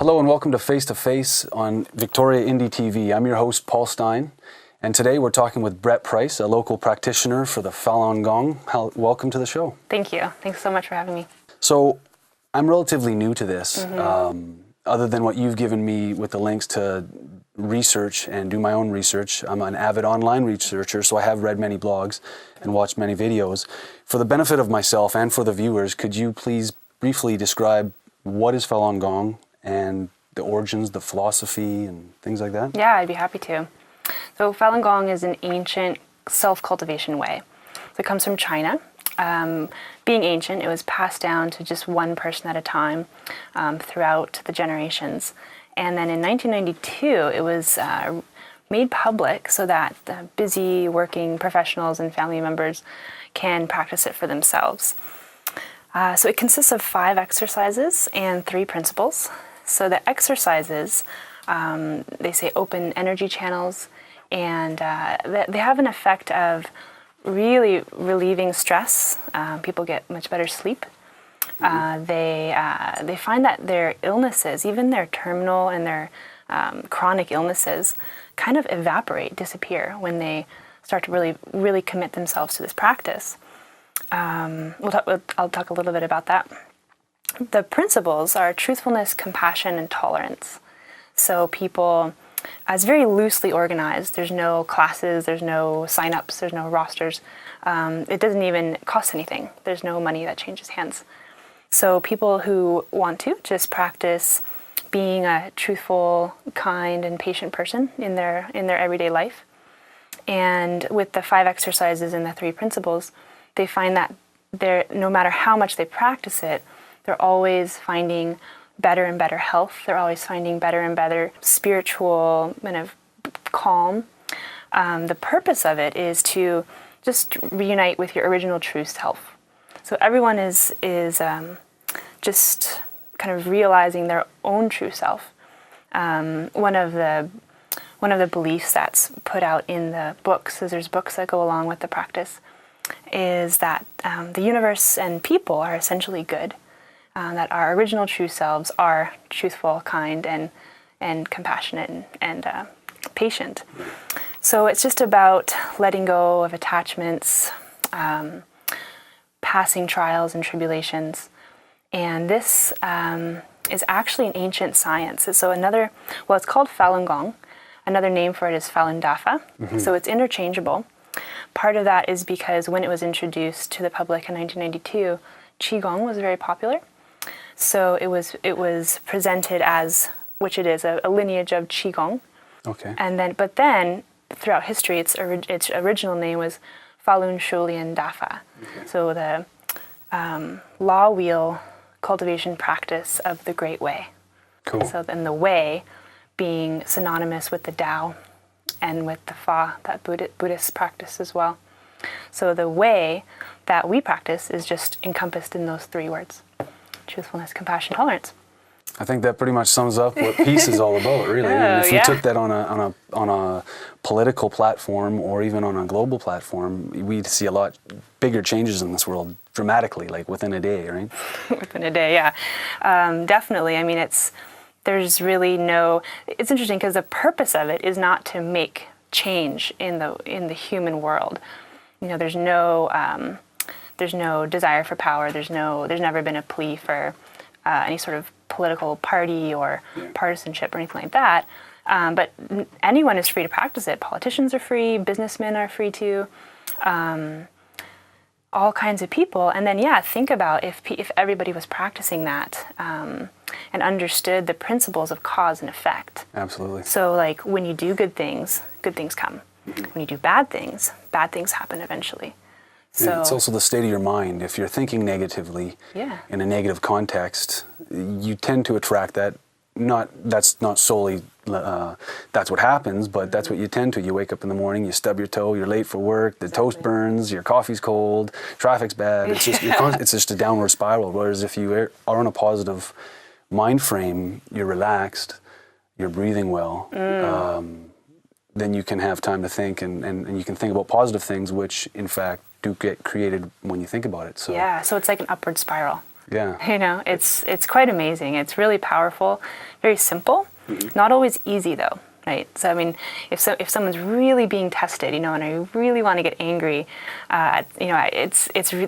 Hello and welcome to Face to Face on Victoria Indie TV. I'm your host, Paul Stein, and today we're talking with Brett Price, a local practitioner for the Falun Gong. Welcome to the show. Thank you. Thanks so much for having me. So, I'm relatively new to this, other than what you've given me with the links to research and do my own research. I'm an avid online researcher, so I have read many blogs and watched many videos. For the benefit of myself and for the viewers, could you please briefly describe what is Falun Gong and the origins, the philosophy, and things like that? Yeah, I'd be happy to. So Falun Gong is an ancient self-cultivation way. So it comes from China. Being ancient, it was passed down to just one person at a time throughout the generations. And then in 1992, it was made public so that the busy working professionals and family members can practice it for themselves. So it consists of 5 exercises and 3 principles. So the exercises, they say open energy channels, and they have an effect of really relieving stress. People get much better sleep. They find that their illnesses, even their terminal and their chronic illnesses, kind of evaporate, disappear when they start to really commit themselves to this practice. I'll talk a little bit about that. The principles are truthfulness, compassion, and tolerance. So it's very loosely organized. There's no classes, there's no sign-ups, there's no rosters. It doesn't even cost anything. There's no money that changes hands. So people who want to just practice being a truthful, kind, and patient person in their everyday life. And with the 5 exercises and the 3 principles, they find that no matter how much they practice it, they're always finding better and better health. They're always finding better and better spiritual kind of calm. The purpose of it is to just reunite with your original true self. So everyone is just kind of realizing their own true self. One of the beliefs that's put out in the books, as there's books that go along with the practice, is that the universe and people are essentially good. That our original true selves are truthful, kind, and compassionate and patient. So it's just about letting go of attachments, passing trials and tribulations. And this is actually an ancient science. So it's called Falun Gong. Another name for it is Falun Dafa. So it's interchangeable. Part of that is because when it was introduced to the public in 1992, Qigong was very popular. So it was presented as, which it is, a lineage of Qigong. Okay. But then throughout history, its original name was Falun Dafa. Okay. So the law wheel cultivation practice of the Great Way. Cool. So then the way being synonymous with the Tao and with the Fa, that Buddhist practice as well. So the way that we practice is just encompassed in those 3 words: truthfulness, compassion, tolerance. I think that pretty much sums up what peace is all about, really. And if we took that on a political platform or even on a global platform, we'd see a lot bigger changes in this world dramatically, like within a day, right? Within a day, yeah. Definitely. I mean, there's really it's interesting because the purpose of it is not to make change in the human world. There's no desire for power. There's never been a plea for any sort of political party or partisanship or anything like that. But anyone is free to practice it. Politicians are free. Businessmen are free to. All kinds of people. And then, think about if everybody was practicing that and understood the principles of cause and effect. Absolutely. So, like, when you do good things come. When you do bad things happen eventually. So it's also the state of your mind. If you're thinking negatively in a negative context, you tend to attract that. That's not solely that's what happens, but that's what you tend to. You wake up in the morning, you stub your toe, you're late for work, the toast burns, your coffee's cold, traffic's bad. It's just it's just a downward spiral. Whereas if you are on a positive mind frame, you're relaxed, you're breathing well. Then you can have time to think, and you can think about positive things, which in fact do get created when you think about it. So so it's like an upward spiral. Yeah. You know, it's quite amazing. It's really powerful, very simple, not always easy though, right? So I mean, if someone's really being tested, you know, and I really want to get angry, you know,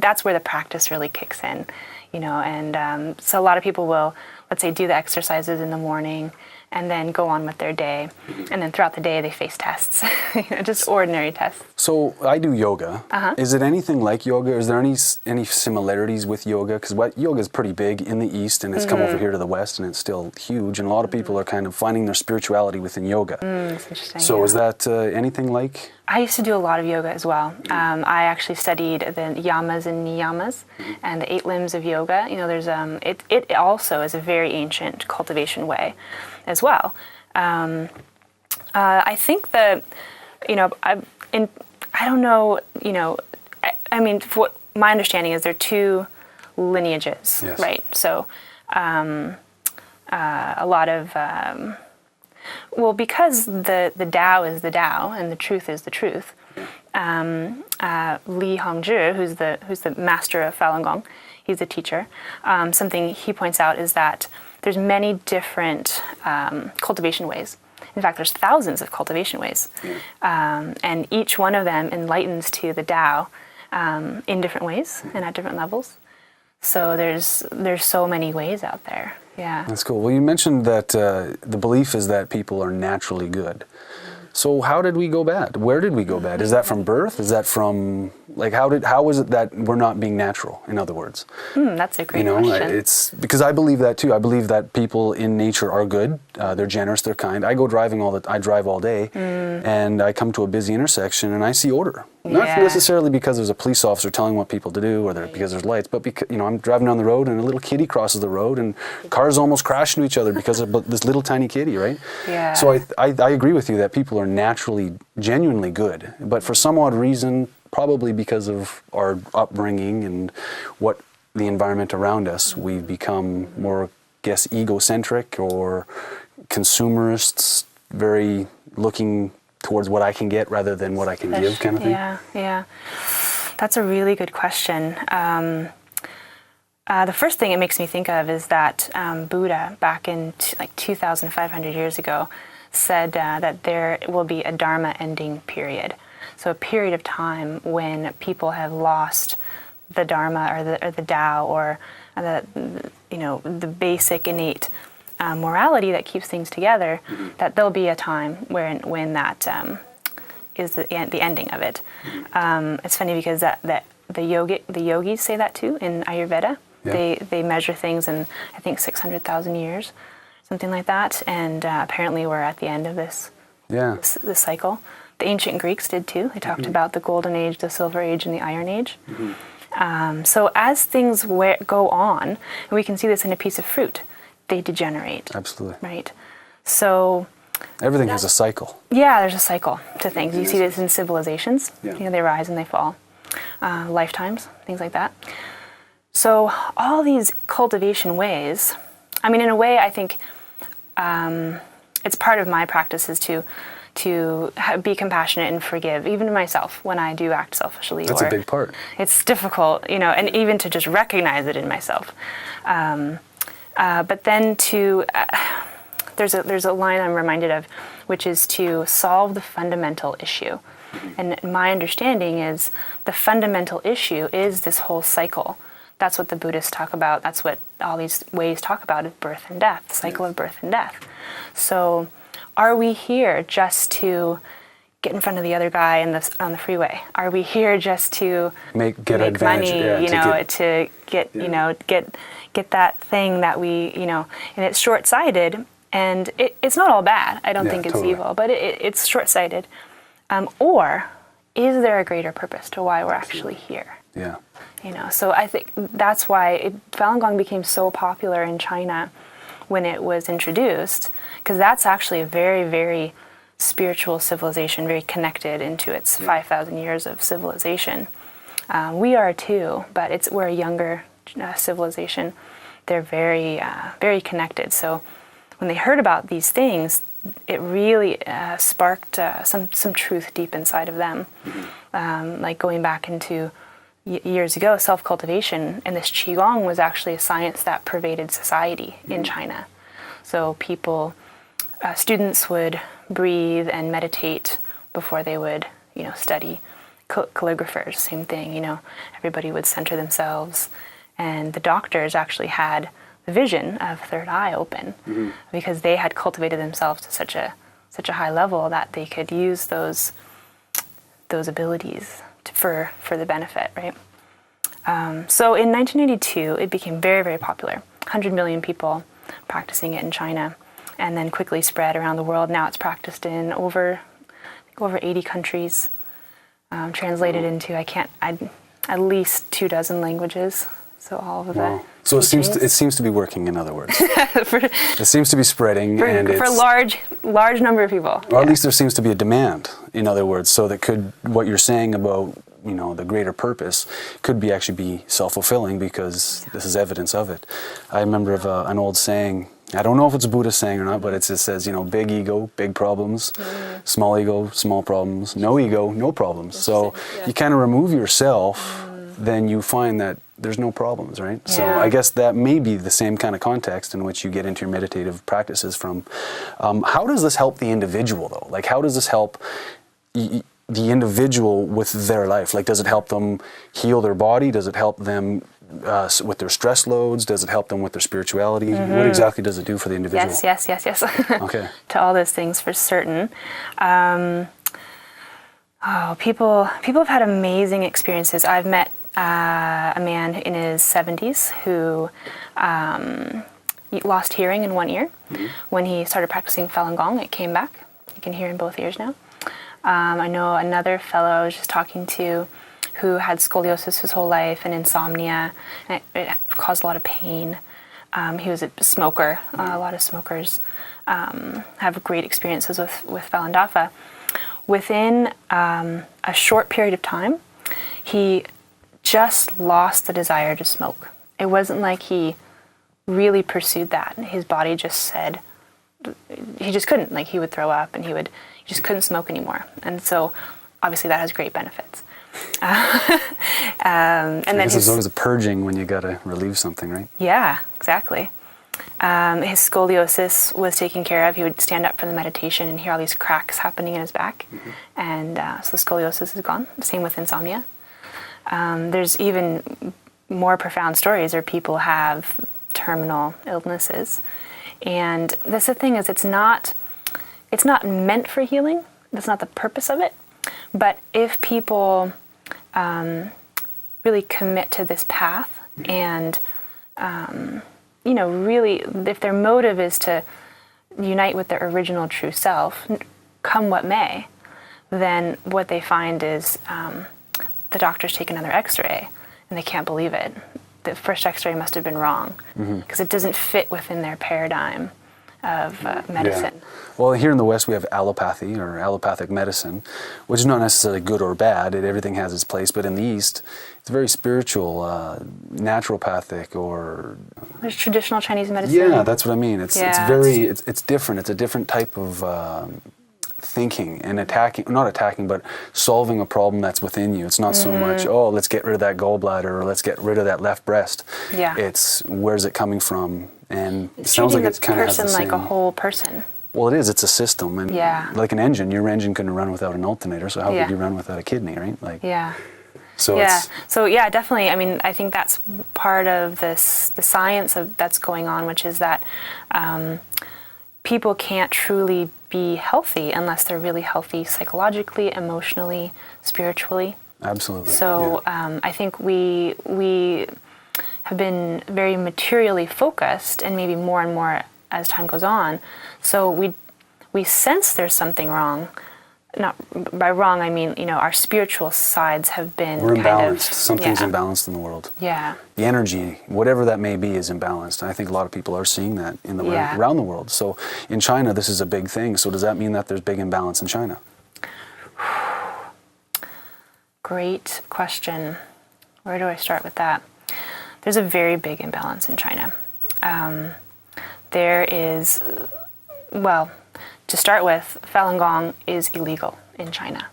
that's where the practice really kicks in, you know. And so a lot of people will, let's say, do the exercises in the morning and then go on with their day, and then throughout the day they face tests, you know, just ordinary tests. So I do yoga. Is it anything like yoga? Is there any similarities with yoga? Because yoga is pretty big in the East, and it's come over here to the West, and it's still huge. And a lot of people are kind of finding their spirituality within yoga. That's interesting. So is that anything like? I used to do a lot of yoga as well. I actually studied the yamas and niyamas and the 8 limbs of yoga. You know, there's it also is a very ancient cultivation way as well. I think that, you know, I don't know, you know, I mean, what my understanding is there are 2 lineages, yes. right? So a lot of well, because the Tao is the Tao and the truth is the truth. Lý Hồng Chí, who's the master of Falun Gong, he's a teacher. Something he points out is that there's many different cultivation ways. In fact, there's thousands of cultivation ways, and each one of them enlightens to the Tao in different ways and at different levels. So there's so many ways out there. Yeah. That's cool. Well, you mentioned that the belief is that people are naturally good. So how did we go bad? Where did we go bad? Is that from birth? Is that from, like, how is it that we're not being natural, in other words? That's a great question. It's because I believe that too. I believe that people in nature are good. They're generous, they're kind. I go driving I drive all day, and I come to a busy intersection and I see order. Not necessarily because there's a police officer telling what people to do, or because there's lights, but because, you know, I'm driving down the road and a little kitty crosses the road and cars almost crash into each other because of this little tiny kitty, right? Yeah. So I agree with you that people are naturally, genuinely good, but for some odd reason, probably because of our upbringing and what the environment around us, we've become more, I guess, egocentric or consumerists, very looking towards what I can get rather than what I can give, kind of thing? Yeah. That's a really good question. The first thing it makes me think of is that Buddha, back in like 2,500 years ago, said that there will be a Dharma ending period. So a period of time when people have lost the Dharma or the Tao or the basic innate morality that keeps things together, that there'll be a time when that is the ending of it. It's funny because the yogis say that too in Ayurveda. Yeah. They measure things in, I think, 600,000 years, something like that, and apparently we're at the end of this cycle. The ancient Greeks did too. They talked about the Golden Age, the Silver Age, and the Iron Age. So as things go on, and we can see this in a piece of fruit, they degenerate. Absolutely. Right. So everything has a cycle. Yeah, there's a cycle to things. You see this in civilizations. Yeah. You know, they rise and they fall. Lifetimes, things like that. So all these cultivation ways, I mean, in a way, I think it's part of my practice is to be compassionate and forgive, even to myself when I do act selfishly. That's a big part. It's difficult, you know, and even to just recognize it in myself. But then there's a line I'm reminded of, which is to solve the fundamental issue. And my understanding is the fundamental issue is this whole cycle. That's what the Buddhists talk about. That's what all these ways talk about, of birth and death, the cycle of birth and death. So are we here just to get in front of the other guy on the freeway? Are we here just to make money, to get that thing that we, you know, and it's short-sighted, and it's not all bad. I don't think it's evil, but it's short-sighted. Or is there a greater purpose to why we're actually here? Yeah. You know, so I think that's why Falun Gong became so popular in China when it was introduced, because that's actually a very, very spiritual civilization, very connected into its 5,000 years of civilization. We are too, but we're a younger civilization. They're very, very connected. So when they heard about these things, it really sparked some truth deep inside of them, like going back into years ago, self-cultivation and this Qigong was actually a science that pervaded society in China. So people, students would breathe and meditate before they would, study. Calligraphers, same thing, everybody would center themselves. And the doctors actually had the vision of third eye open because they had cultivated themselves to such a high level that they could use those abilities for the benefit, right? So in 1982, it became very, very popular. 100 million people practicing it in China, and then quickly spread around the world. Now it's practiced in over 80 countries, translated into at least 24 languages. So all of that. So it seems to be working. In other words, it seems to be spreading, and for large number of people. Or at least there seems to be a demand. In other words, so that what you're saying about the greater purpose could actually be self-fulfilling because this is evidence of it. I remember of an old saying. I don't know if it's a Buddhist saying or not, but it says, big ego, big problems, small ego, small problems, no ego, no problems. So you kind of remove yourself, then you find that there's no problems, right? Yeah. So I guess that may be the same kind of context in which you get into your meditative practices from. How does this help the individual, though? Like, how does this help the individual with their life? Like, does it help them heal their body? Does it help them with their stress loads? Does it help them with their spirituality? What exactly does it do for the individual? Yes. Okay. To all those things for certain. People have had amazing experiences. I've met a man in his 70s who lost hearing in one ear. When he started practicing Falun Gong, it came back. You can hear in both ears now. I know another fellow I was just talking to who had scoliosis his whole life and insomnia, and it caused a lot of pain. He was a smoker. A lot of smokers have great experiences with Falun Dafa. Within a short period of time, he just lost the desire to smoke. It wasn't like he really pursued that. His body just said, he just couldn't. Like, he would throw up and he just couldn't smoke anymore. And so obviously that has great benefits. And then there's always a purging when you got to relieve something, right? Yeah, exactly. His scoliosis was taken care of. He would stand up for the meditation and hear all these cracks happening in his back. And so the scoliosis is gone. Same with insomnia. There's even more profound stories where people have terminal illnesses. And that's the thing, is it's not meant for healing. That's not the purpose of it. But if people really commit to this path and really, if their motive is to unite with their original true self, come what may, then what they find is the doctors take another x-ray and they can't believe it. The first x-ray must have been wrong because it doesn't fit within their paradigm of medicine. Yeah. Well, here in the West we have allopathy or allopathic medicine, which is not necessarily good or bad. Everything has its place. But in the East, it's very spiritual, naturopathic, or there's traditional Chinese medicine. Yeah, that's what I mean. It's different. It's a different type of thinking and not attacking, but solving a problem that's within you. It's not so much, let's get rid of that gallbladder or let's get rid of that left breast. Yeah. It's where's it coming from, and it's it sounds like it's kind of has the same. like a whole person. Well, it is. It's a system, and like an engine, your engine couldn't run without an alternator. So how could you run without a kidney, right? Like. Yeah. So definitely. I mean, I think that's part of the science that's going on, which is that people can't truly be healthy unless they're really healthy psychologically, emotionally, spiritually. Absolutely. So I think we have been very materially focused, and maybe more and more as time goes on. So we sense there's something wrong. Not by wrong, I mean, our spiritual sides have been We're imbalanced. kind of... Something's imbalanced in the world. Yeah. The energy, whatever that may be, is imbalanced. And I think a lot of people are seeing that around the world. So in China, this is a big thing. So does that mean that there's big imbalance in China? Great question. Where do I start with that? There's a very big imbalance in China. There is, to start with, Falun Gong is illegal in China.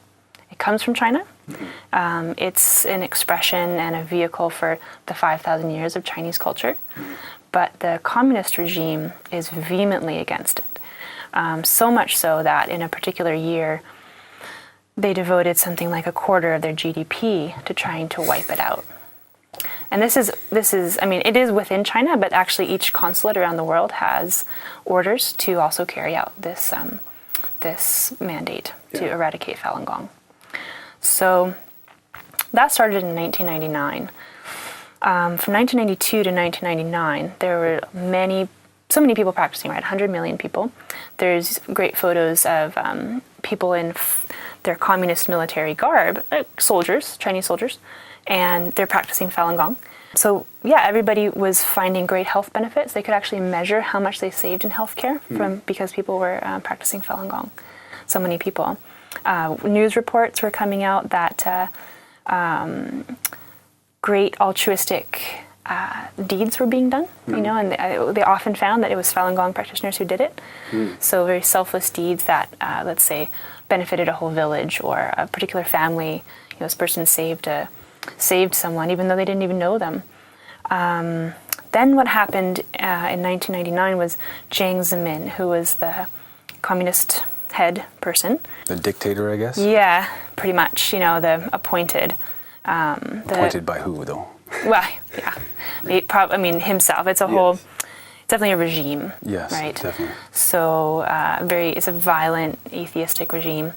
It comes from China. It's an expression and a vehicle for the 5,000 years of Chinese culture. But the communist regime is vehemently against it. So much so that in a particular year, they devoted something like a quarter of their GDP to trying to wipe it out. And this is, I mean, it is within China, but actually each consulate around the world has orders to also carry out this this mandate to eradicate Falun Gong. So that started in 1999. From 1992 to 1999, there were so many people practicing, right? 100 million people. There's great photos of people in their communist military garb, soldiers, Chinese soldiers, and they're practicing Falun Gong. So yeah, everybody was finding great health benefits. They could actually measure how much they saved in healthcare because people were practicing Falun Gong. So many people. News reports were coming out that great altruistic deeds were being done, you know, and they often found that it was Falun Gong practitioners who did it. So very selfless deeds that, let's say, benefited a whole village or a particular family. You know, this person saved someone even though they didn't even know them. Then what happened in 1999 was Jiang Zemin, who was the communist head person. The dictator, I guess? Yeah, pretty much, you know, the appointed. Appointed by who, though? Well, yeah. I mean, himself. It's a whole, it's definitely a regime. Yes, right? Definitely. So it's a violent, atheistic regime.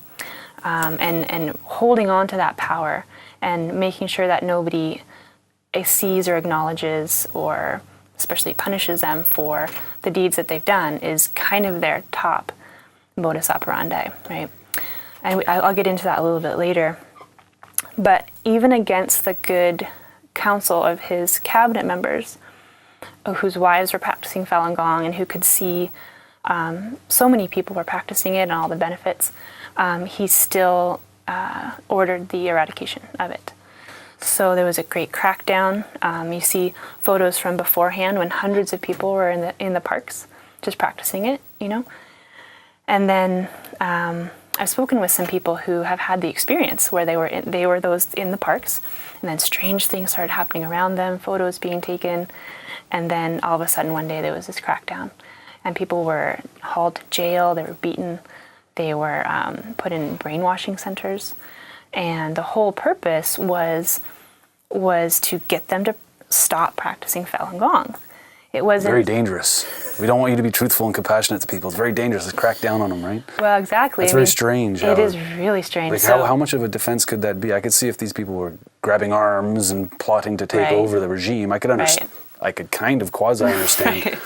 And holding on to that power and making sure that nobody sees or acknowledges or especially punishes them for the deeds that they've done is kind of their top modus operandi, right? And I'll get into that a little bit later. But even against the good counsel of his cabinet members, whose wives were practicing Falun Gong and who could see so many people were practicing it and all the benefits, he still ordered the eradication of it. So there was a great crackdown. You see photos from beforehand when hundreds of people were in the parks just practicing it, you know. And then I've spoken with some people who have had the experience where they were those in the parks, and then strange things started happening around them, photos being taken, and then all of a sudden one day there was this crackdown, and people were hauled to jail, they were beaten, they were put in brainwashing centers, and the whole purpose was to get them to stop practicing Falun Gong. It wasn't very dangerous. We don't want you to be truthful and compassionate to people. It's very dangerous to crack down on them, right? Well, exactly. It's very strange. It is really strange. Like how much of a defense could that be? I could see if these people were grabbing arms and plotting to take over the regime. I could understand. I could kind of quasi understand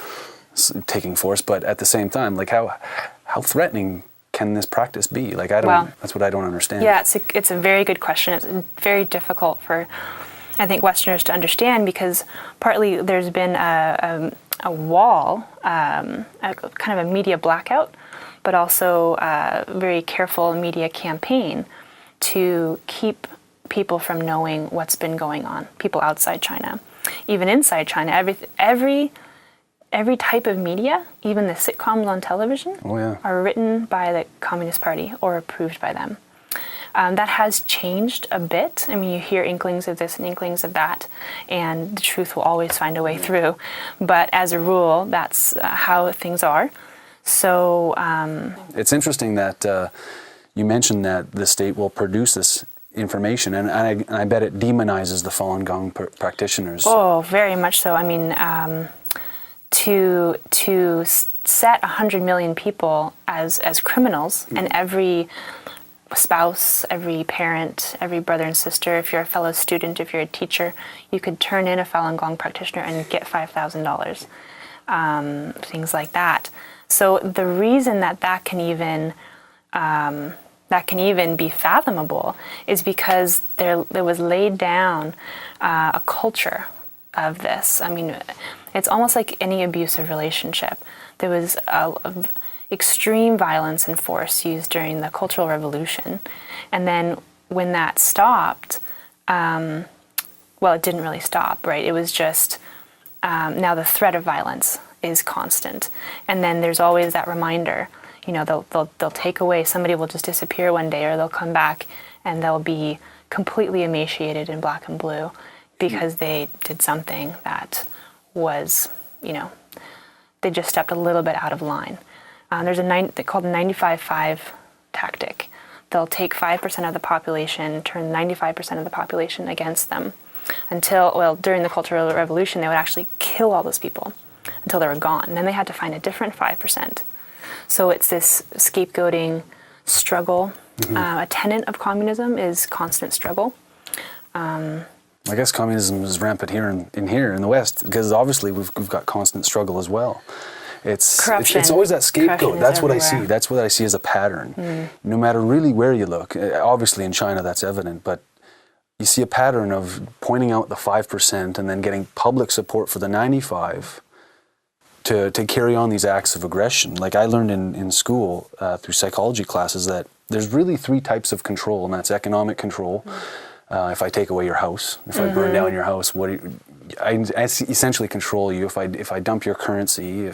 taking force, but at the same time, like how threatening can this practice be? Like that's what I don't understand. Yeah, it's a very good question. It's very difficult for, I think, Westerners to understand because partly there's been a wall, kind of a media blackout, but also a very careful media campaign to keep people from knowing what's been going on, people outside China. Even inside China, every type of media, even the sitcoms on television, are written by the Communist Party or approved by them. That has changed a bit. I mean, you hear inklings of this and inklings of that, and the truth will always find a way through. But as a rule, that's how things are. So it's interesting that you mentioned that the state will produce this information, and I bet it demonizes the Falun Gong practitioners. Oh, very much so. I mean, to set 100 million people as criminals, and every spouse, every parent, every brother and sister, if you're a fellow student, if you're a teacher, you could turn in a Falun Gong practitioner and get $5,000, things like that. So the reason that can even be fathomable is because there was laid down a culture of this. I mean, it's almost like any abusive relationship. There was extreme violence and force used during the Cultural Revolution. And then when that stopped, well, it didn't really stop, right? It was just, now the threat of violence is constant. And then there's always that reminder, you know, they'll take away, somebody will just disappear one day, or they'll come back and they'll be completely emaciated in black and blue because they did something that was, they just stepped a little bit out of line. There's called the 95-5 tactic. They'll take 5% of the population, turn 95% of the population against them during the Cultural Revolution, they would actually kill all those people until they were gone. And then they had to find a different 5%. So it's this scapegoating struggle. A tenet of communism is constant struggle. I guess communism is rampant here in the West, because obviously we've got constant struggle as well. It's always that scapegoat. That's what everywhere. I see. That's what I see as a pattern. No matter really where you look. Obviously in China that's evident, but you see a pattern of pointing out the 5% and then getting public support for the 95% to carry on these acts of aggression. Like I learned in school through psychology classes that there's really 3 types of control, and that's economic control. If I take away your house, if I burn down your house, I essentially control you. If I dump your currency,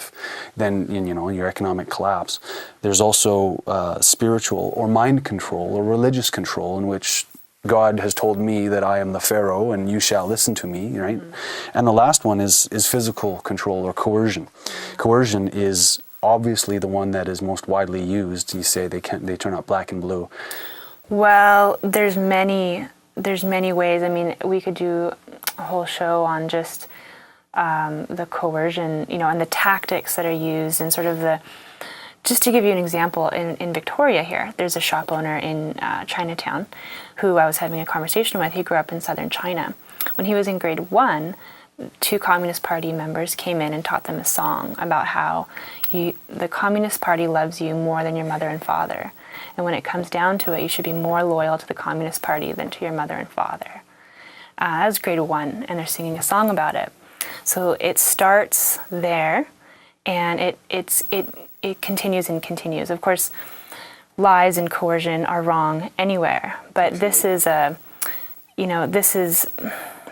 then your economic collapse. There's also spiritual or mind control or religious control, in which God has told me that I am the Pharaoh and you shall listen to me, right? And the last one is physical control or coercion. Coercion is obviously the one that is most widely used. You say they turn out black and blue. Well, there's many ways. I mean, we could do a whole show on just the coercion, and the tactics that are used, and sort of just to give you an example, in Victoria here, there's a shop owner in Chinatown who I was having a conversation with. He grew up in southern China. When he was in grade 1, 2 Communist Party members came in and taught them a song about how the Communist Party loves you more than your mother and father. And when it comes down to it, you should be more loyal to the Communist Party than to your mother and father. That was grade 1, and they're singing a song about it. So it starts there, and it continues and continues. Of course, lies and coercion are wrong anywhere, but this is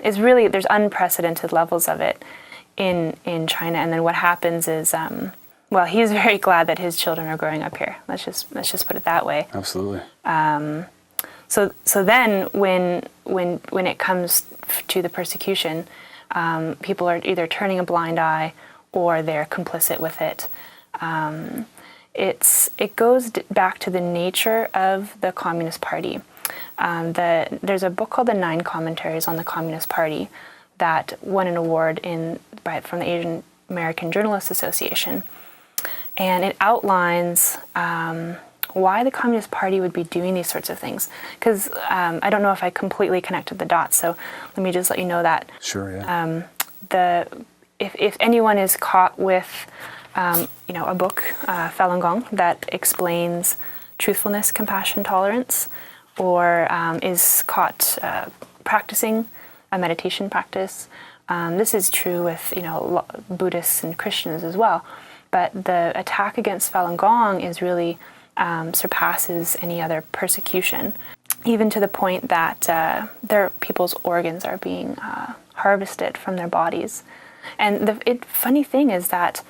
is really, there's unprecedented levels of it in China. And then what happens is, he's very glad that his children are growing up here. Let's just put it that way. Absolutely. So then when it comes to the persecution, people are either turning a blind eye or they're complicit with it. It goes back to the nature of the Communist Party. There's a book called The 9 Commentaries on the Communist Party that won an award from the Asian American Journalists Association. And it outlines why the Communist Party would be doing these sorts of things. Because I don't know if I completely connected the dots, so let me just let you know that. Sure, yeah. If anyone is caught with a book, Falun Gong, that explains truthfulness, compassion, tolerance, or is caught practicing a meditation practice. This is true with Buddhists and Christians as well. But the attack against Falun Gong is really surpasses any other persecution, even to the point that their people's organs are being harvested from their bodies. And the funny thing is that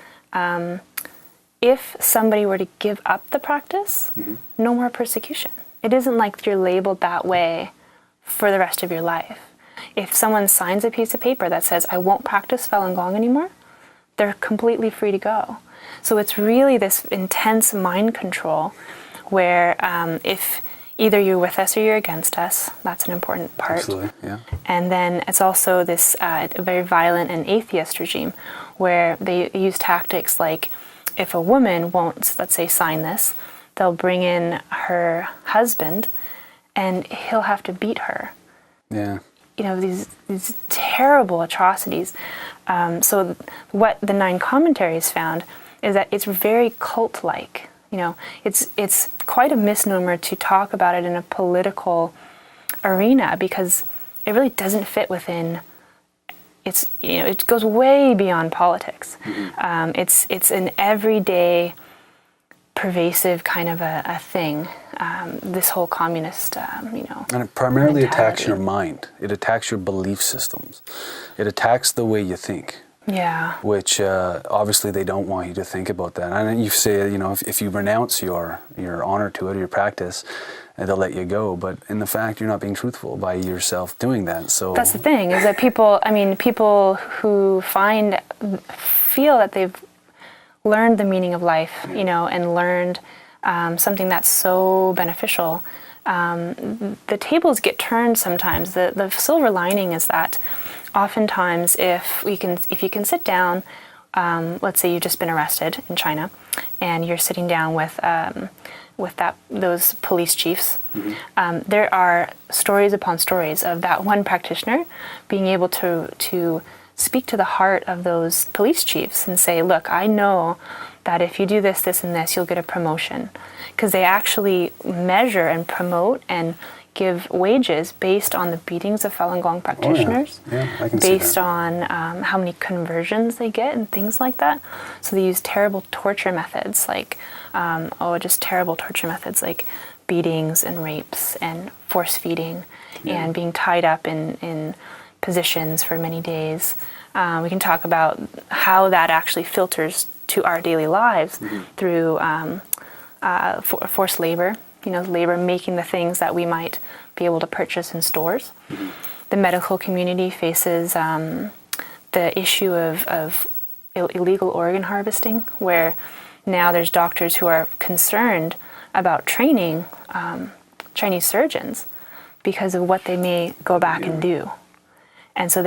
if somebody were to give up the practice, no more persecution. It isn't like you're labeled that way for the rest of your life. If someone signs a piece of paper that says, I won't practice Falun Gong anymore, they're completely free to go. So it's really this intense mind control where if either you're with us or you're against us, that's an important part. Absolutely, yeah. And then it's also this very violent and atheist regime where they use tactics like if a woman won't, let's say, sign this, they'll bring in her husband and he'll have to beat her. Yeah. These terrible atrocities. So what the 9 Commentaries found is that it's very cult-like. It's quite a misnomer to talk about it in a political arena because it really doesn't fit within. It goes way beyond politics. It's an everyday, pervasive kind of a thing. This whole communist, And it primarily mentality. attacks your mind. It attacks your belief systems. It attacks the way you think. Yeah. Which obviously they don't want you to think about that. And you say, you know, if you renounce your honor to it or your practice, they'll let you go. But in the fact, you're not being truthful by yourself doing that. So that's the thing, is that people who feel that they've learned the meaning of life, you know, and learned something that's so beneficial, the tables get turned sometimes. The silver lining is that oftentimes if you can sit down, let's say you've just been arrested in China, and you're sitting down with those police chiefs, there are stories upon stories of that one practitioner being able to speak to the heart of those police chiefs and say, look, I know that if you do this, this, and this, you'll get a promotion. Because they actually measure and promote and give wages based on the beatings of Falun Gong practitioners, I can based see that. on how many conversions they get and things like that. So they use terrible torture methods like, terrible torture methods like beatings and rapes and force feeding and being tied up in positions for many days. We can talk about how that actually filters to our daily lives through forced labor, you know, labor making the things that we might be able to purchase in stores. The medical community faces the issue of illegal organ harvesting, where now there's doctors who are concerned about training Chinese surgeons because of what they may go back and do. And so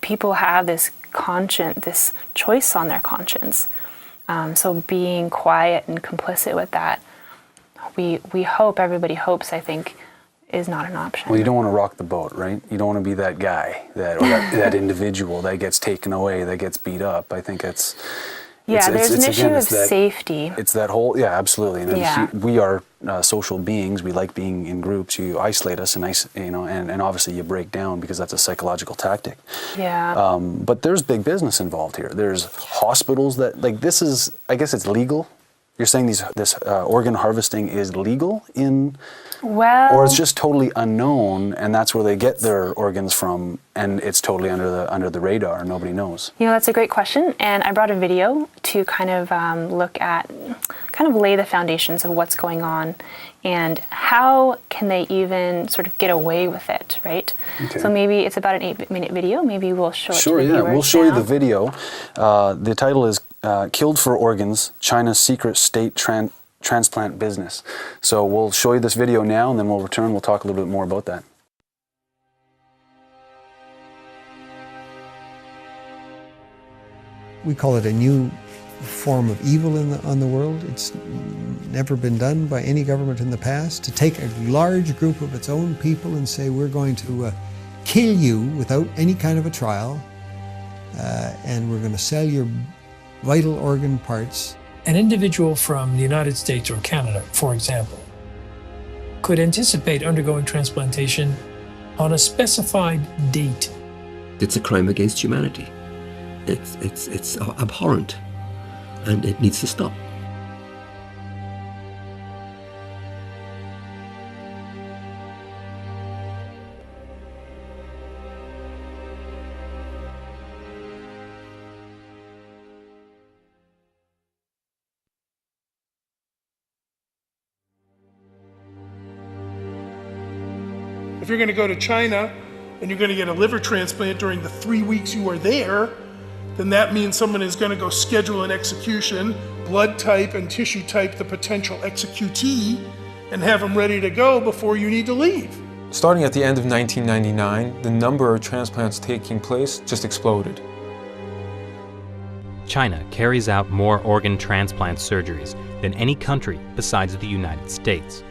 people have this conscience, this choice on their conscience. So being quiet and complicit with that, we hope, everybody hopes, I think, is not an option. Well, you don't want to rock the boat, right? You don't want to be that guy, that individual that gets taken away, that gets beat up. I think it's... there's an issue of safety. It's that whole, absolutely. And we are social beings. We like being in groups. You isolate us, and obviously you break down because that's a psychological tactic. Yeah. But there's big business involved here. There's hospitals that, like, this is, I guess it's legal. You're saying this organ harvesting is legal or it's just totally unknown, and that's where they get their organs from, and it's totally under the radar. Nobody knows. You know, that's a great question, and I brought a video to kind of lay the foundations of what's going on, and how can they even sort of get away with it, right? Okay. So maybe it's about an 8-minute video. Maybe we'll show it to the viewers. We'll show you the video. The title is Killed for Organs, China's Secret State Transplant Business. So we'll show you this video now, and then we'll return. We'll talk a little bit more about that. We call it a new form of evil on the world. It's never been done by any government in the past, to take a large group of its own people and say, we're going to kill you without any kind of a trial, and we're going to sell your vital organ parts. An individual from the United States or Canada, for example, could anticipate undergoing transplantation on a specified date. It's a crime against humanity. It's abhorrent, and it needs to stop. If you're going to go to China and you're going to get a liver transplant during the 3 weeks you are there, then that means someone is going to go schedule an execution, blood type and tissue type the potential executee, and have them ready to go before you need to leave. Starting at the end of 1999, the number of transplants taking place just exploded. China carries out more organ transplant surgeries than any country besides the United States.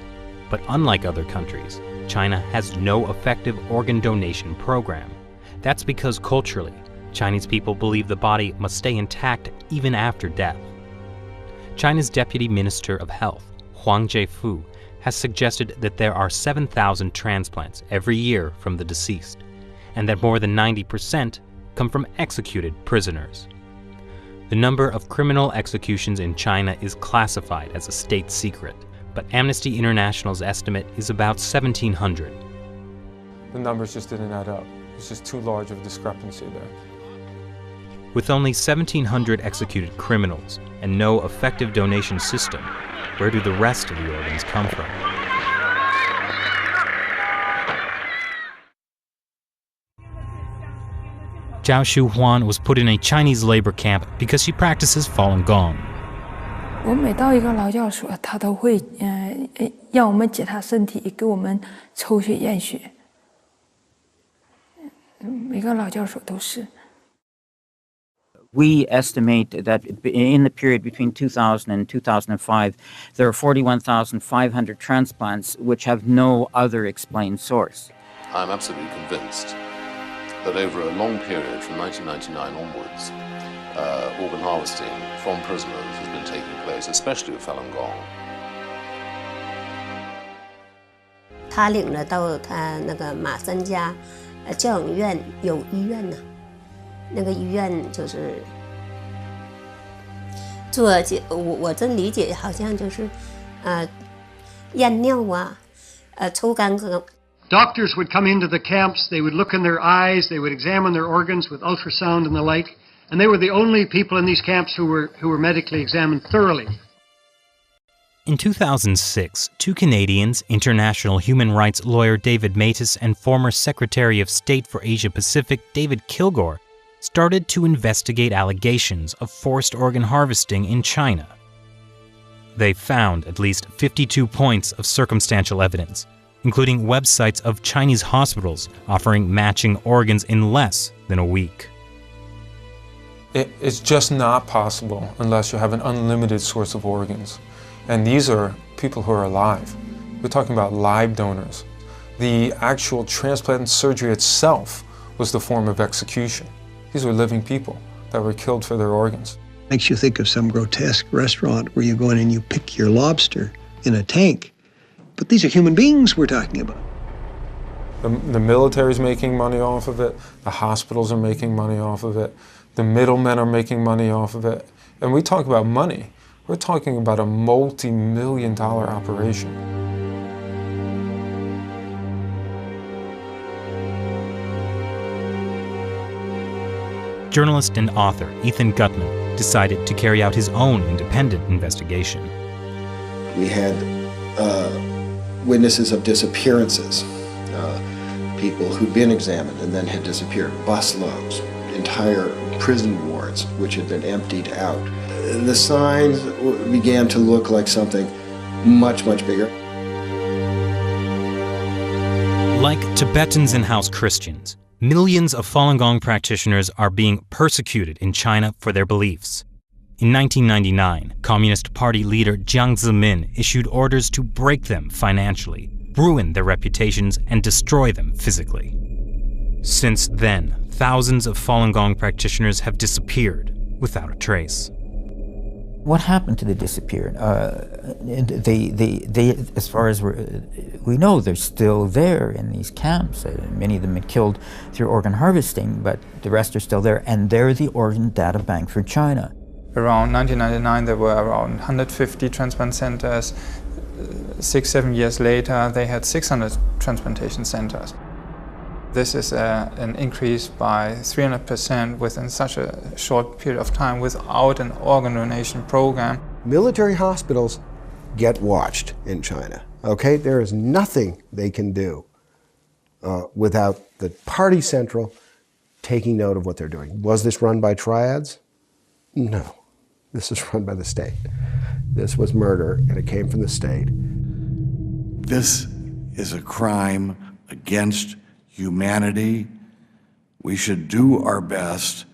But unlike other countries, China has no effective organ donation program. That's because culturally, Chinese people believe the body must stay intact even after death. China's Deputy Minister of Health, Huang Jiefu, has suggested that there are 7,000 transplants every year from the deceased, and that more than 90% come from executed prisoners. The number of criminal executions in China is classified as a state secret, but Amnesty International's estimate is about 1,700. The numbers just didn't add up. It's just too large of a discrepancy there. With only 1,700 executed criminals and no effective donation system, where do the rest of the organs come from? Zhao Shuhuan was put in a Chinese labor camp because she practices Falun Gong. 我每到一个劳教所，他都会让我们检查身体，给我们抽血验血。每个劳教所都是。 We estimate that in the period between 2000 and 2005, there are 41,500 transplants which have no other explained source. I'm absolutely convinced that over a long period from 1999 onwards, organ harvesting from prisoners has been taking place, especially with Falun Gong. 他领了到他那个马三家教养院有医院呢。 那个医院就是做我真理解好像就是验尿啊抽干咳。 Doctors would come into the camps, they would look in their eyes, they would examine their organs with ultrasound and the like, and they were the only people in these camps who were medically examined thoroughly. In 2006, two Canadians, international human rights lawyer David Matas and former Secretary of State for Asia Pacific David Kilgore, started to investigate allegations of forced organ harvesting in China. They found at least 52 points of circumstantial evidence, including websites of Chinese hospitals offering matching organs in less than a week. It's just not possible unless you have an unlimited source of organs. And these are people who are alive. We're talking about live donors. The actual transplant surgery itself was the form of execution. These were living people that were killed for their organs. Makes you think of some grotesque restaurant where you go in and you pick your lobster in a tank. But these are human beings we're talking about. The military is making money off of it. The hospitals are making money off of it. The middlemen are making money off of it. And we talk about money. We're talking about a multi-million-dollar operation. Journalist and author Ethan Gutman decided to carry out his own independent investigation. We had witnesses of disappearances, people who'd been examined and then had disappeared, busloads, entire prison wards which had been emptied out. The signs began to look like something much, much bigger. Like Tibetans and house Christians, millions of Falun Gong practitioners are being persecuted in China for their beliefs. In 1999, Communist Party leader Jiang Zemin issued orders to break them financially, ruin their reputations, and destroy them physically. Since then, thousands of Falun Gong practitioners have disappeared without a trace. What happened to the disappeared? They, as far as we know, they're still there in these camps. Many of them had killed through organ harvesting, but the rest are still there, and they're the organ data bank for China. Around 1999, there were around 150 transplant centers. 6-7 years later, they had 600 transplantation centers. This is an increase by 300% within such a short period of time without an organ donation program. Military hospitals get watched in China, okay? There is nothing they can do without the party central taking note of what they're doing. Was this run by triads? No. This is run by the state. This was murder, and it came from the state. This is a crime against humanity. We should do our best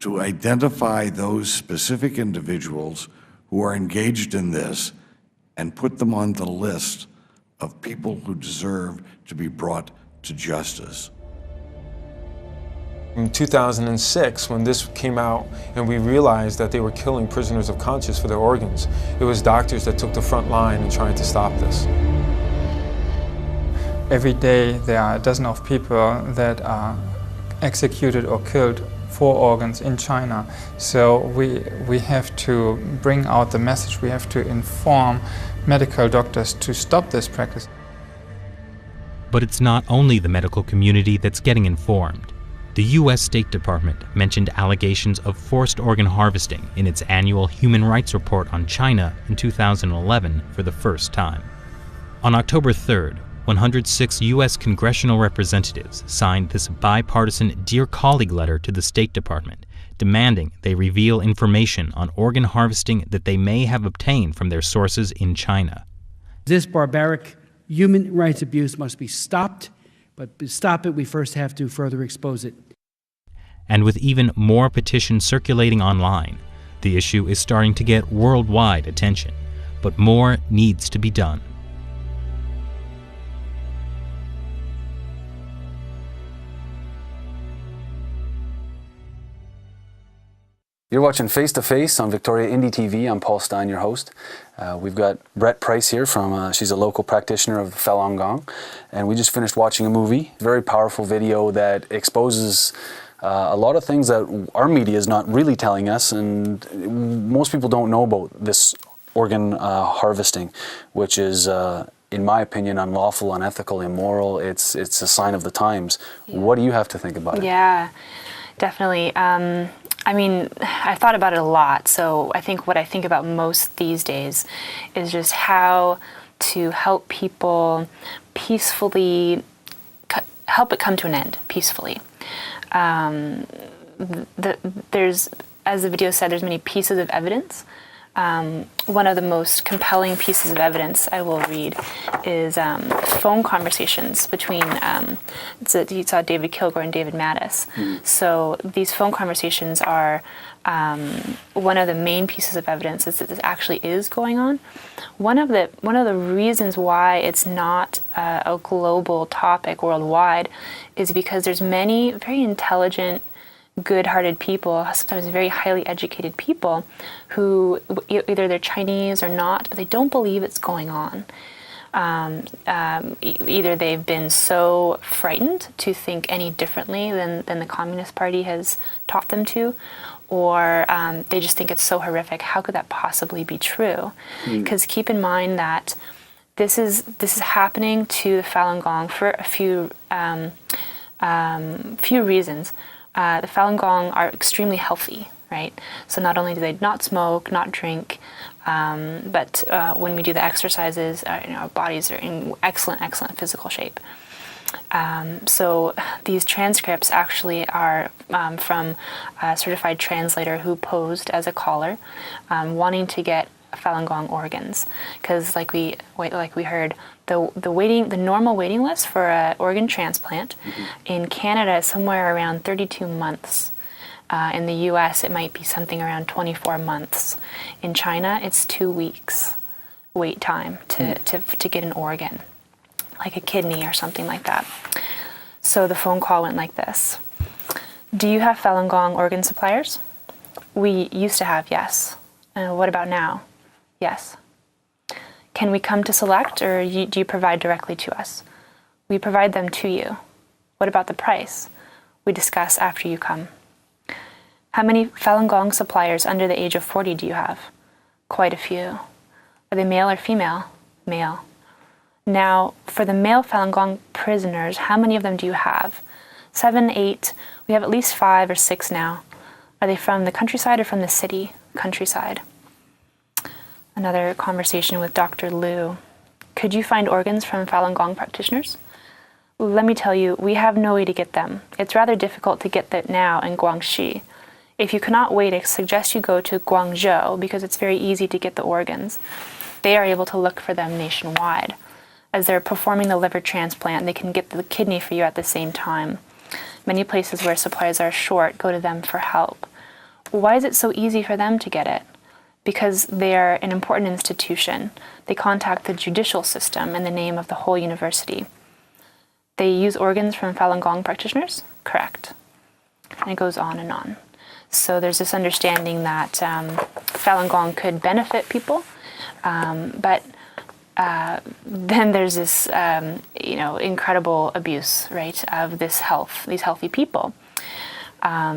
to identify those specific individuals who are engaged in this and put them on the list of people who deserve to be brought to justice. In 2006, when this came out and we realized that they were killing prisoners of conscience for their organs, it was doctors that took the front line in trying to stop this. Every day there are a dozen of people that are executed or killed for organs in China. So we have to bring out the message, we have to inform medical doctors to stop this practice. But it's not only the medical community that's getting informed. The U.S. State Department mentioned allegations of forced organ harvesting in its annual Human Rights Report on China in 2011 for the first time. On October 3rd, 106 U.S. congressional representatives signed this bipartisan Dear Colleague letter to the State Department, demanding they reveal information on organ harvesting that they may have obtained from their sources in China. This barbaric human rights abuse must be stopped, but to stop it, we first have to further expose it. And with even more petitions circulating online, the issue is starting to get worldwide attention, but more needs to be done. You're watching Face to Face on Victoria Indie TV. I'm Paul Stein, your host. We've got Brett Price here from, she's a local practitioner of Falun Gong, and we just finished watching a movie, very powerful video that exposes a lot of things that our media is not really telling us, and most people don't know about this organ harvesting, which is, in my opinion, unlawful, unethical, immoral. It's a sign of the times. Yeah. What do you have to think about it? Yeah, definitely. I mean, I've thought about it a lot, so I think what I think about most these days is just how to help people peacefully, help it come to an end peacefully. There's, as the video said, there's many pieces of evidence. One of the most compelling pieces of evidence I will read is phone conversations between, you saw David Kilgore and David Mattis. So these phone conversations are one of the main pieces of evidence is that this actually is going on. One of the reasons why it's not a global topic worldwide is because there's many very intelligent, good-hearted people, sometimes very highly educated people, who either they're Chinese or not, but they don't believe it's going on. Either they've been so frightened to think any differently than the Communist Party has taught them to, or they just think it's so horrific. How could that possibly be true? Because keep in mind that this is happening to the Falun Gong for a few reasons. The Falun Gong are extremely healthy, right? So not only do they not smoke, not drink, but when we do the exercises, our bodies are in excellent physical shape. So these transcripts actually are from a certified translator who posed as a caller, wanting to get Falun Gong organs, because like we heard, the normal waiting list for an organ transplant in Canada is somewhere around 32 months. In the U.S., it might be something around 24 months. In China, it's 2 weeks wait time to get an organ, like a kidney or something like that. So the phone call went like this: do you have Falun Gong organ suppliers? We used to have, yes. What about now? Yes. Can we come to select, or do you provide directly to us? We provide them to you. What about the price? We discuss after you come. How many Falun Gong suppliers under the age of 40 do you have? Quite a few. Are they male or female? Male. Now, for the male Falun Gong prisoners, how many of them do you have? 7, 8. We have at least 5 or 6 now. Are they from the countryside or from the city? Countryside. Another conversation with Dr. Liu. Could you find organs from Falun Gong practitioners? Let me tell you, we have no way to get them. It's rather difficult to get that now in Guangxi. If you cannot wait, I suggest you go to Guangzhou, because it's very easy to get the organs. They are able to look for them nationwide. As they're performing the liver transplant, they can get the kidney for you at the same time. Many places where supplies are short go to them for help. Why is it so easy for them to get it? Because they are an important institution. They contact the judicial system in the name of the whole university. They use organs from Falun Gong practitioners? Correct. And it goes on and on. So there's this understanding that Falun Gong could benefit people, but then there's this incredible abuse, right, of these healthy people.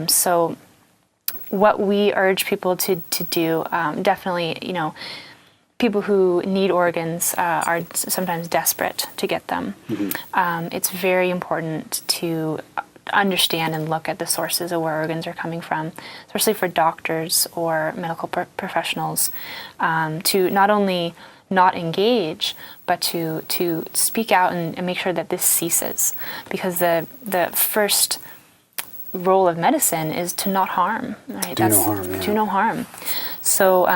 So what we urge people to do, definitely, people who need organs are sometimes desperate to get them. It's very important to understand and look at the sources of where organs are coming from, especially for doctors or medical professionals, to not only not engage, but to speak out and make sure that this ceases. Because the first role of medicine is to not harm, right? Do no harm, yeah. Do no harm. So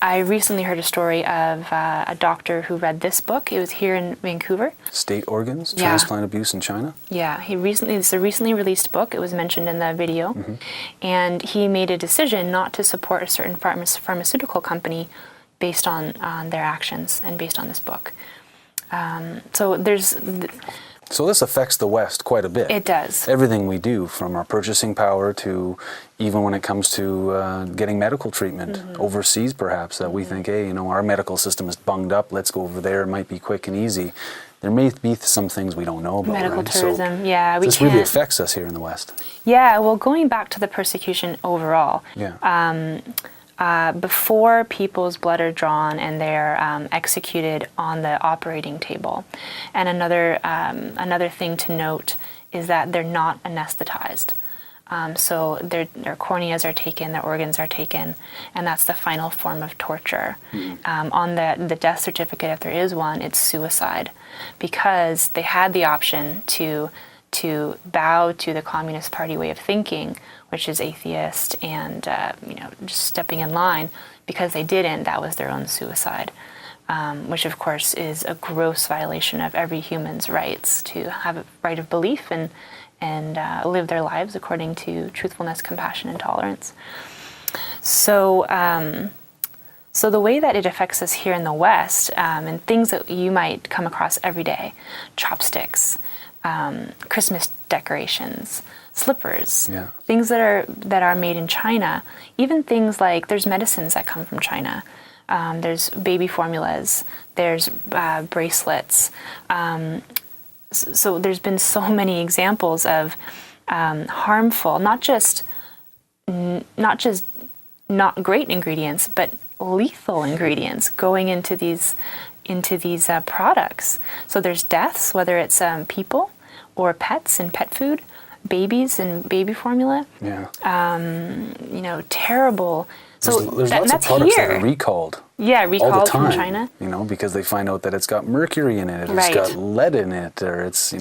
I recently heard a story of a doctor who read this book. It was here in Vancouver. State Organs, Yeah. Transplant Abuse in China? Yeah, it's a recently released book. It was mentioned in the video. Mm-hmm. And he made a decision not to support a certain pharmaceutical company based on their actions and based on this book. So there's... So this affects the West quite a bit. It does. Everything we do, from our purchasing power to even when it comes to getting medical treatment overseas, perhaps, that we think, hey, our medical system is bunged up, let's go over there, it might be quick and easy. There may be some things we don't know about. Medical right? tourism, so yeah. This really affects us here in the West. Yeah, well, going back to the persecution overall, before people's blood are drawn and they're executed on the operating table. And another thing to note is that they're not anesthetized. So their corneas are taken, their organs are taken, and that's the final form of torture. On the death certificate, if there is one, it's suicide, because they had the option to bow to the Communist Party way of thinking, which is atheist and just stepping in line. Because they didn't, that was their own suicide, which of course is a gross violation of every human's rights to have a right of belief and live their lives according to truthfulness, compassion, and tolerance. So the way that it affects us here in the West, and things that you might come across every day, chopsticks, Christmas decorations, slippers, things that are made in China, even things like there's medicines that come from China. There's baby formulas, there's bracelets. So there's been so many examples of harmful, not just not great ingredients, but lethal ingredients going into these products. So there's deaths, whether it's people or pets and pet food, babies and baby formula. Yeah. Terrible. So there's lots of products that are recalled. Yeah, recalled all the time, from China. Because they find out that it's got mercury in it, or it's got lead in it, or it's.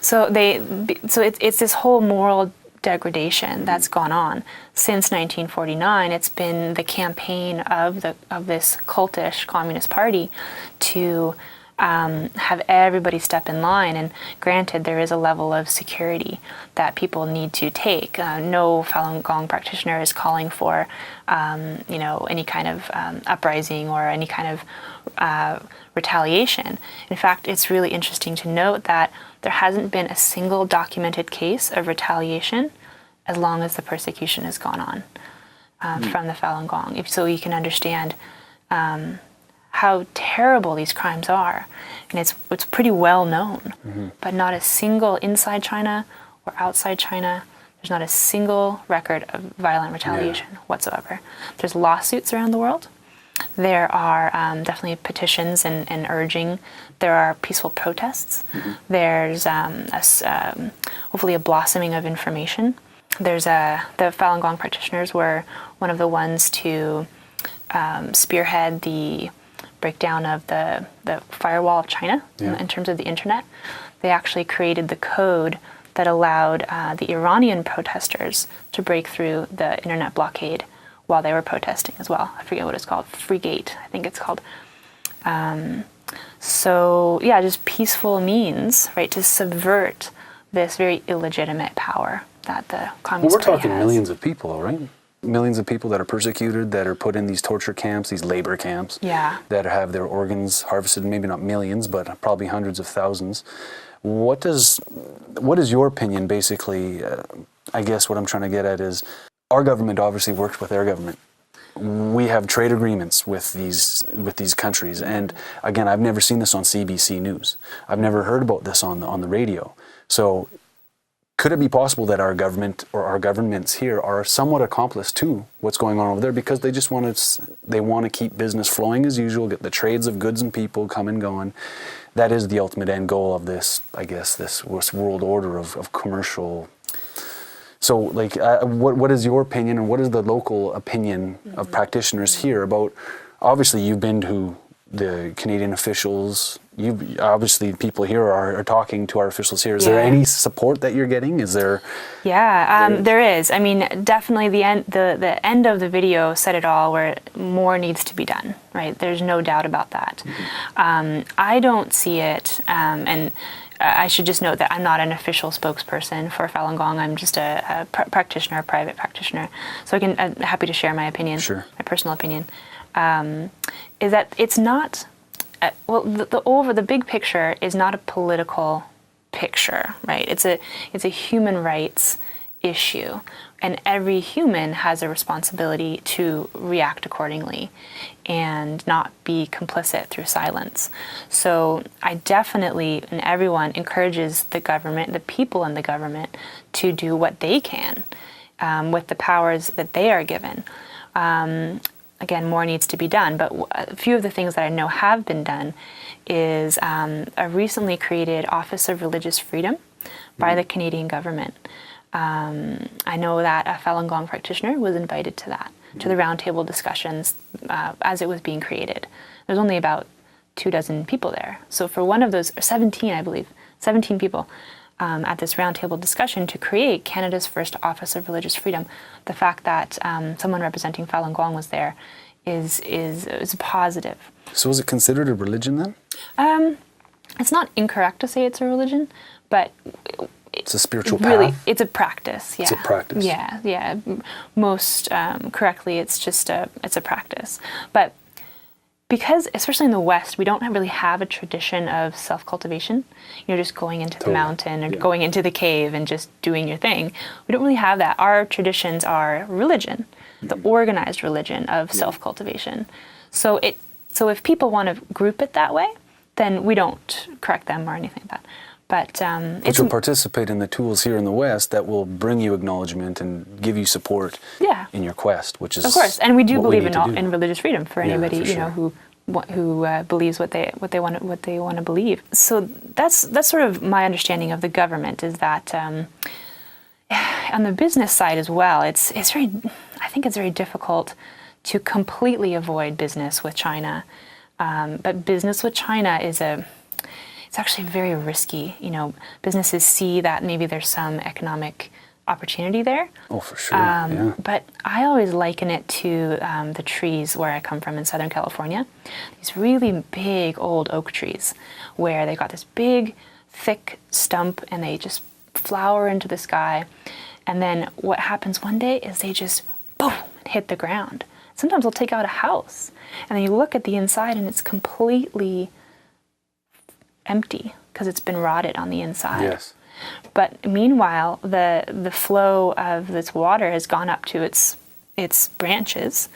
So it's this whole moral degradation that's gone on since 1949. It's been the campaign of this cultish Communist Party to have everybody step in line. And granted, there is a level of security that people need to take. No Falun Gong practitioner is calling for, any kind of uprising or any kind of retaliation. In fact, it's really interesting to note that there hasn't been a single documented case of retaliation as long as the persecution has gone on from the Falun Gong. So you can understand how terrible these crimes are. And it's pretty well known. But not a single inside China or outside China, there's not a single record of violent retaliation whatsoever. There's lawsuits around the world. There are definitely petitions and urging. There are peaceful protests. There's hopefully a blossoming of information. There's the Falun Gong practitioners were one of the ones to spearhead the breakdown of the firewall of China in terms of the internet. They actually created the code that allowed the Iranian protesters to break through the internet blockade while they were protesting as well. I forget what it's called, Free Gate, I think it's called. Just peaceful means, right, to subvert this very illegitimate power that the Communist Party has. We're talking millions of people, right? Millions of people that are persecuted, that are put in these torture camps, these labor camps, that have their organs harvested, maybe not millions, but probably hundreds of thousands. What is your opinion, basically? I guess what I'm trying to get at is, our government obviously works with their government. We have trade agreements with these countries, and again, I've never seen this on CBC News. I've never heard about this on the radio. So could it be possible that our government or our governments here are somewhat accomplice to what's going on over there because they just want to keep business flowing as usual, get the trades of goods and people come and going. That is the ultimate end goal of this, I guess, this world order of commercial. So, like, what is your opinion, and what is the local opinion of practitioners here about? Obviously, you've been to the Canadian officials. Obviously, people here are talking to our officials here. Is there any support that you're getting? Is there? Yeah, there is. I mean, definitely the end of the video said it all, where more needs to be done, right? There's no doubt about that. I don't see it, and I should just note that I'm not an official spokesperson for Falun Gong. I'm just a practitioner, a private practitioner. So I'm happy to share my opinion, my personal opinion. Is that it's not, the big picture is not a political picture, right? It's a human rights issue, and every human has a responsibility to react accordingly and not be complicit through silence. So I definitely, and everyone encourages the government, the people in the government, to do what they can with the powers that they are given. Again, more needs to be done, but a few of the things that I know have been done is a recently created Office of Religious Freedom by the Canadian government. I know that a Falun Gong practitioner was invited to that, to the roundtable discussions as it was being created. There's only about 24 people there. So for one of those, 17, I believe, 17 people at this roundtable discussion to create Canada's first Office of Religious Freedom, the fact that someone representing Falun Gong was there is positive. So is it considered a religion then? It's not incorrect to say it's a religion, but it's a spiritual path. Really, it's a practice. Yeah. It's a practice. Yeah. Most correctly, it's a practice. But because, especially in the West, we don't really have a tradition of self-cultivation. Just going into the mountain or going into the cave and just doing your thing. We don't really have that. Our traditions are religion, the organized religion of self-cultivation. So if people want to group it that way, then we don't correct them or anything like that. But you'll participate in the tools here in the West that will bring you acknowledgement and give you support in your quest, which is, of course, and we do believe in religious freedom for anybody who believes what they want to believe. So that's sort of my understanding of the government, is that on the business side as well, I think it's very difficult to completely avoid business with China. But business with China it's actually very risky. Businesses see that maybe there's some economic opportunity there. Oh, for sure. But I always liken it to the trees where I come from in Southern California. These really big old oak trees where they got this big, thick stump and they just flower into the sky. And then what happens one day is they just, boom, hit the ground. Sometimes they'll take out a house. And then you look at the inside and it's completely empty because it's been rotted on the inside. Yes. But meanwhile, the flow of this water has gone up to its branches,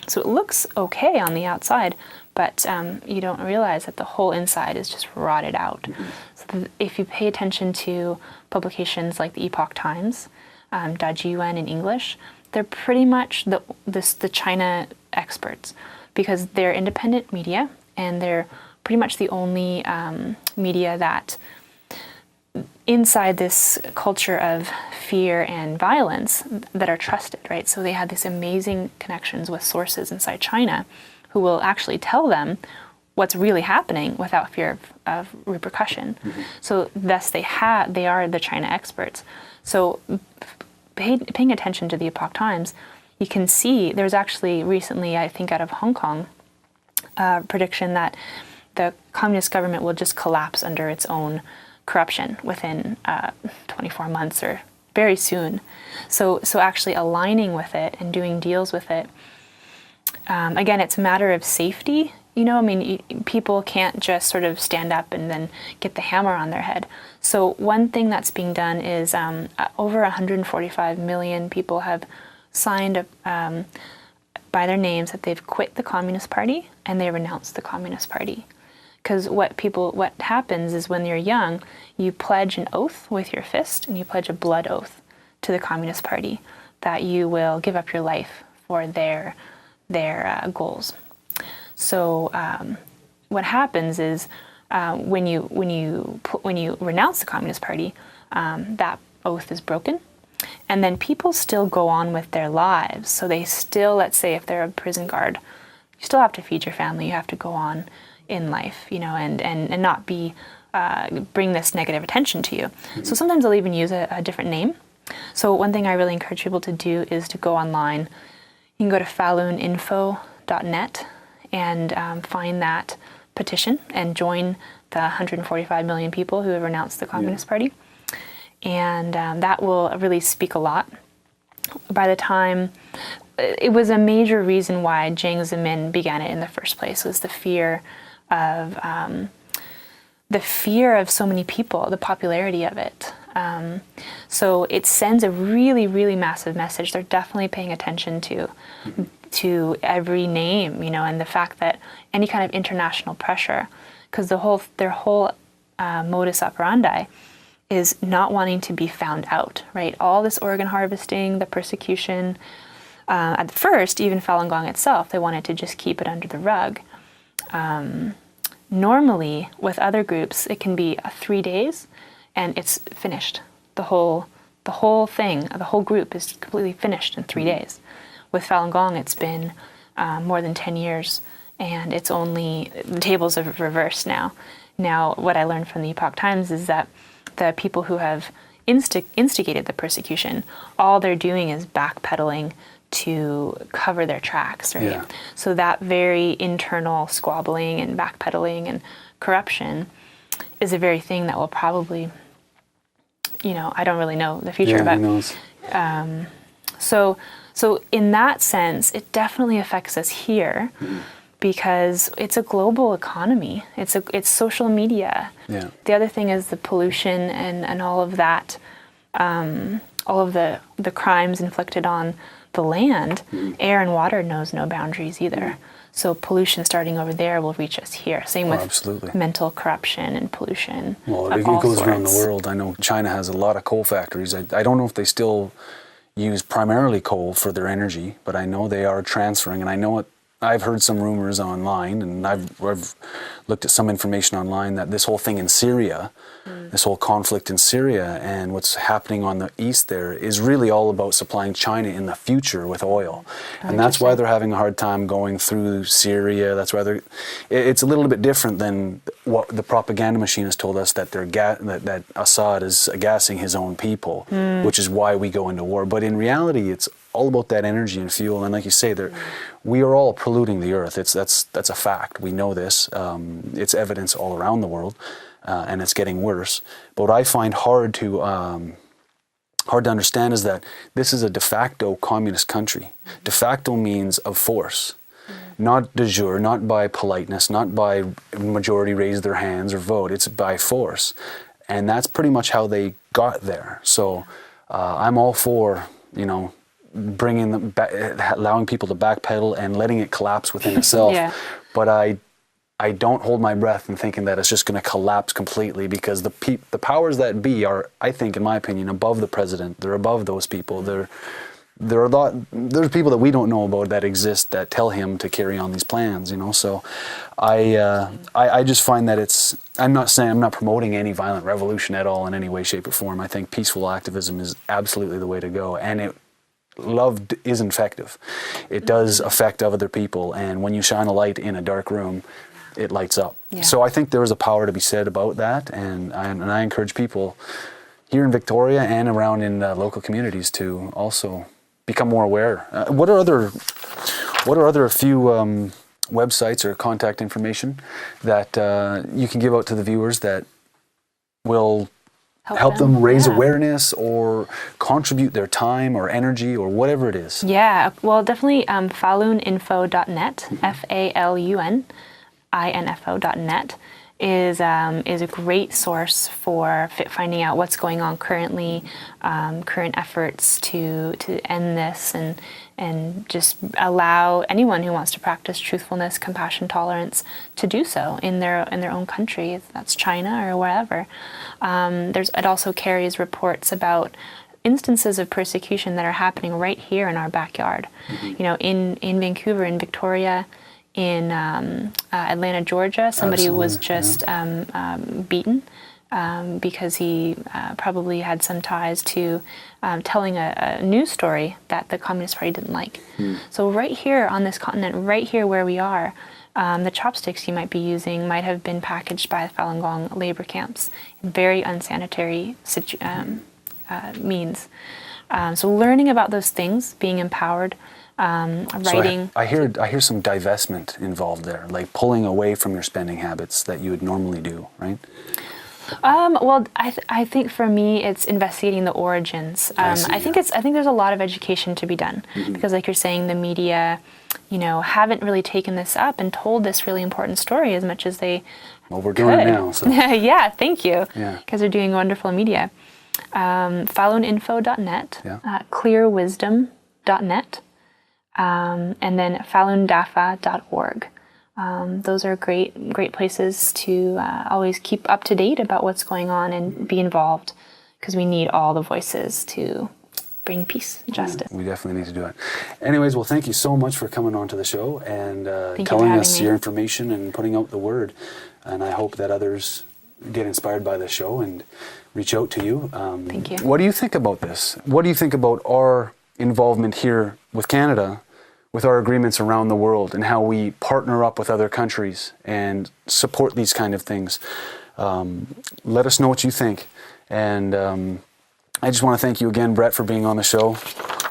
so it looks okay on the outside, but you don't realize that the whole inside is just rotted out. So if you pay attention to publications like the Epoch Times, GIviện in English, they're pretty much the China experts, because they're independent media and they're pretty much the only media that, inside this culture of fear and violence, that are trusted, right? So they have these amazing connections with sources inside China who will actually tell them what's really happening without fear of repercussion. So thus they are the China experts. So paying attention to the Epoch Times, you can see there's actually recently, I think out of Hong Kong, a prediction that the communist government will just collapse under its own corruption within 24 months or very soon. So actually aligning with it and doing deals with it, again, it's a matter of safety. People can't just sort of stand up and then get the hammer on their head. So one thing that's being done is over 145 million people have signed by their names that they've quit the Communist Party and they renounced the Communist Party. Because what happens is when you're young, you pledge an oath with your fist, and you pledge a blood oath to the Communist Party that you will give up your life for their goals. So what happens is when you renounce the Communist Party, that oath is broken, and then people still go on with their lives. So they still, let's say, if they're a prison guard, you still have to feed your family. You have to go on in life, and not bring this negative attention to you. Mm-hmm. So sometimes they'll even use a different name. So one thing I really encourage people to do is to go online. You can go to faluninfo.net and find that petition and join the 145 million people who have renounced the Communist Party. And that will really speak a lot. By the time, it was a major reason why Jiang Zemin began it in the first place, was the fear of so many people, the popularity of it. So it sends a really, really massive message. They're definitely paying attention to every name, and the fact that any kind of international pressure, because their whole modus operandi is not wanting to be found out, right? All this organ harvesting, the persecution. At first, even Falun Gong itself, they wanted to just keep it under the rug. Normally, with other groups, it can be 3 days, and it's finished. The whole thing, the whole group is completely finished in 3 days. With Falun Gong, it's been more than 10 years, and it's only, the tables have reversed now. Now, what I learned from the Epoch Times is that the people who have instigated the persecution, all they're doing is backpedaling to cover their tracks, right? Yeah. So that very internal squabbling and backpedaling and corruption is a very thing that will probably, I don't really know the future, but who knows? So in that sense, it definitely affects us here. Because it's a global economy. It's social media. Yeah. The other thing is the pollution and all of that, all of the crimes inflicted on the land. Air and water knows no boundaries either. So pollution starting over there will reach us here. Same with absolutely. Mental corruption and pollution. Well, it goes around the world. I know China has a lot of coal factories. I don't know if they still use primarily coal for their energy, but I know they are transferring, and I know I've heard some rumors online, and I've looked at some information online that this whole thing in Syria, this whole conflict in Syria and what's happening on the east there is really all about supplying China in the future with oil. And that's why they're having a hard time going through Syria. That's why it's a little bit different than what the propaganda machine has told us, that that Assad is gassing his own people, which is why we go into war. But in reality, it's all about that energy and fuel. And like you say, we are all polluting the earth. That's a fact. We know this. It's evidence all around the world, and it's getting worse. But what I find hard to understand is that this is a de facto communist country. De facto means of force, not de jure, not by politeness, not by majority raise their hands or vote. It's by force, and that's pretty much how they got there. So I'm all for bringing them back, allowing people to backpedal and letting it collapse within itself. But I don't hold my breath and thinking that it's just going to collapse completely, because the powers that be are, I think, in my opinion, above the president. They're above those people. There's people that we don't know about that exist that tell him to carry on these plans. So I just find that I'm not promoting any violent revolution at all in any way, shape, or form. I think peaceful activism is absolutely the way to go, and love is effective. It does affect other people, and when you shine a light in a dark room, it lights up. So I think there is a power to be said about that, and I encourage people here in Victoria and around in local communities to also become more aware. What are other few websites or contact information that you can give out to the viewers that will help them raise awareness or contribute their time or energy or whatever it is? Yeah, well, definitely faluninfo.net, FALUNINFO.net. is a great source for finding out what's going on currently, current efforts to end this, and just allow anyone who wants to practice truthfulness, compassion, tolerance to do so in their own country, if that's China or wherever. It also carries reports about instances of persecution that are happening right here in our backyard. You know, in Vancouver, in Victoria, in Atlanta, Georgia, somebody was just beaten because he probably had some ties to telling a news story that the Communist Party didn't like. So right here on this continent, right here where we are, the chopsticks you might be using might have been packaged by Falun Gong labor camps in very unsanitary means. So learning about those things, being empowered, writing. So I hear some divestment involved there, like pulling away from your spending habits that you would normally do, right? Well, I think for me it's investigating the origins. I think there's a lot of education to be done because, like you're saying, the media, you know, haven't really taken this up and told this really important story as much as they. Well, we're doing it now. So. Yeah, thank you. Yeah. Because they're doing wonderful media. FalunInfo.net, clearwisdom.net, and then FalunDafa.org. Those are great places to always keep up to date about what's going on and be involved, because we need all the voices to bring peace and justice. We definitely need to do it. Anyways, well, thank you so much for coming on to the show and telling us your information and putting out the word. And I hope that others get inspired by the show and reach out to you. Thank you. What do you think about this? What do you think about our involvement here with Canada, with our agreements around the world, and how we partner up with other countries and support these kind of things? Let us know what you think. And I just want to thank you again, Brett, for being on the show.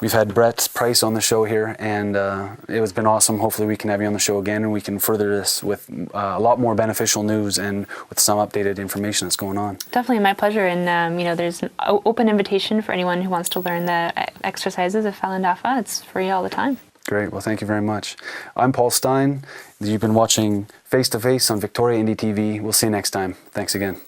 We've had Brett Price on the show here, and it has been awesome. Hopefully we can have you on the show again, and we can further this with a lot more beneficial news and with some updated information that's going on. Definitely, my pleasure. And you know, there's an open invitation for anyone who wants to learn the exercises of Falun Dafa. It's free all the time. Great. Well, thank you very much. I'm Paul Stein. You've been watching Face to Face on Victoria Indie TV. We'll see you next time. Thanks again.